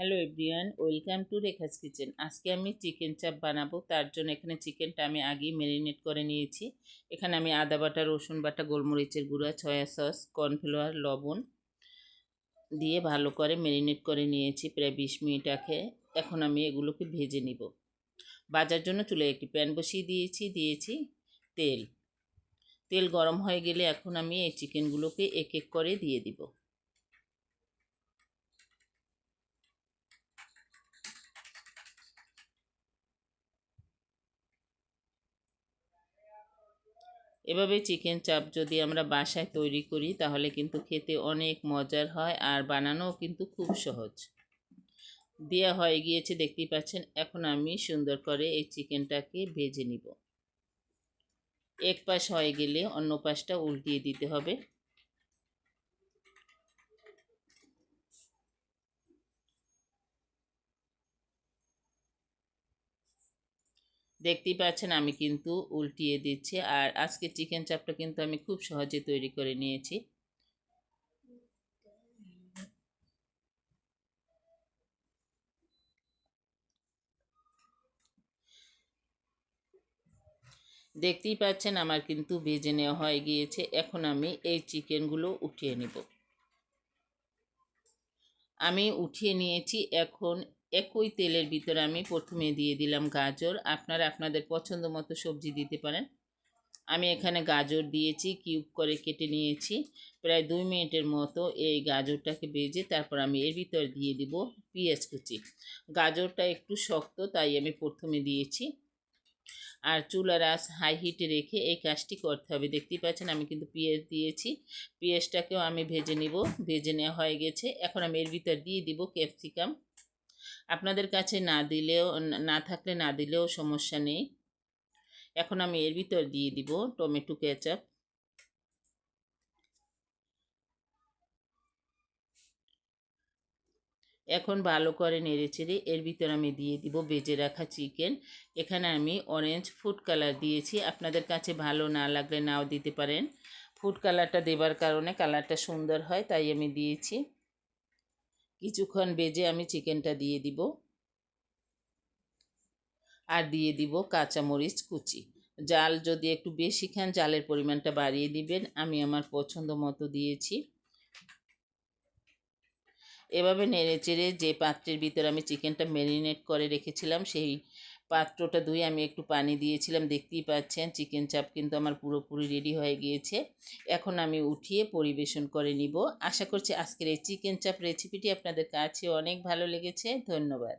Hello everyone, welcome to Rekha's kitchen. আজকে আমি chicken চাপ বানাবো। তার জন্য এখানে চিকেনটা আমি আগেই ম্যারিনেট করে নিয়েছি। এখানে আমি আদা বাটা, রসুন বাটা, গোলমরিচের গুঁড়া, সয়া সস, কর্নফ্লাওয়ার, লবণ দিয়ে ভালো করে ম্যারিনেট করে নিয়েছি প্রায় 20 মিনিট আগে। এখন আমি এগুলোকে ভেজে নিব। ভাজার জন্য চুলায় একটি প্যান বসিয়ে দিয়েছি তেল। তেল গরম হয়ে গেলে এখন আমি এই চিকেনগুলোকে এক এক করে দিয়ে দিব। এভাবে চিকেন চাপ যদি আমরা বাসায় তৈরি করি তাহলে কিন্তু খেতে অনেক মজার হয়, আর বানানোও কিন্তু খুব সহজ। দেওয়া হয়ে গিয়েছে, দেখতেই পাচ্ছেন। এখন আমি সুন্দর করে এই চিকেনটাকে ভেজে নিব। এক পাশ হয়ে গেলে অন্য পাশটা উল্টিয়ে দিতে হবে। দেখতেই পাচ্ছেন আমি কিন্তু উল্টিয়ে দিচ্ছি। আর আজকে চিকেন চাপটা কিন্তু আমি খুব সহজে তৈরি করে নিয়েছি। দেখতেই পাচ্ছেন আমার কিন্তু ভেজে নেওয়া হয়ে গিয়েছে। এখন আমি এই চিকেনগুলো উঠিয়ে নেব। আমি উঠিয়ে নিয়েছি। এখন একই তেলের ভিতরে আমি প্রথমে দিয়ে দিলাম গাজর। আপনারা আপনাদের পছন্দ মতো সবজি দিতে পারেন। আমি এখানে গাজর দিয়েছি, কিউব করে কেটে নিয়েছি। প্রায় 2 মিনিটের মতো এই গাজরটাকে ভেজে তারপর আমি এর ভিতরে দিয়ে দিব পেঁয়াজ কুচি। গাজরটা একটু শক্ত, তাই আমি প্রথমে দিয়েছি। আর চুলার আঁচ হাই হিটে রেখে এই কাজটি করতে হবে। দেখতেই পাচ্ছেন আমি কিন্তু পেঁয়াজ দিয়েছি। পেঁয়াজটাকেও আমি ভেজে নিব। ভেজে নেওয়া হয়ে গেছে। এখন আমি এর ভিতর দিয়ে দিব ক্যাপসিকাম। আপনাদের কাছে না থাকলে না দিলেও সমস্যা নেই। এখন আমি এর ভিতর দিয়ে দিব টমেটো কেচাপ। এখন ভালো করে নেড়েচেড়ে এর ভিতর আমি দিয়ে দিব ভেজে রাখা চিকেন। এখানে আমি অরেঞ্জ ফুড কালার দিয়েছি। আপনাদের কাছে ভালো না লাগলে নাও দিতে পারেন। ফুড কালারটা দেবার কারণে কালারটা সুন্দর হয়, তাই আমি দিয়েছি। কিছুক্ষণ ভেজে আমি চিকেনটা দিয়ে দিব। আর দিয়ে দিব কাঁচামরিচ কুচি। জাল যদি একটু বেশি খান, জালের পরিমাণটা বাড়িয়ে দিবেন। আমি আমার পছন্দ মতো দিয়েছি। এভাবে নেড়েচেড়ে যে পাত্রের ভিতরে আমি চিকেনটা ম্যারিনেট করে রেখেছিলাম, সেই পাত্রটা ধুয়ে আমি একটু পানি দিয়েছিলাম। দেখতেই পাচ্ছেন চিকেন চাপ কিন্তু আমার পুরোপুরি রেডি হয়ে গিয়েছে। এখন আমি উঠিয়ে পরিবেশন করে নিব। আশা করছি আজকের এই চিকেন চাপ রেসিপিটি আপনাদের কাছে অনেক ভালো লেগেছে। ধন্যবাদ।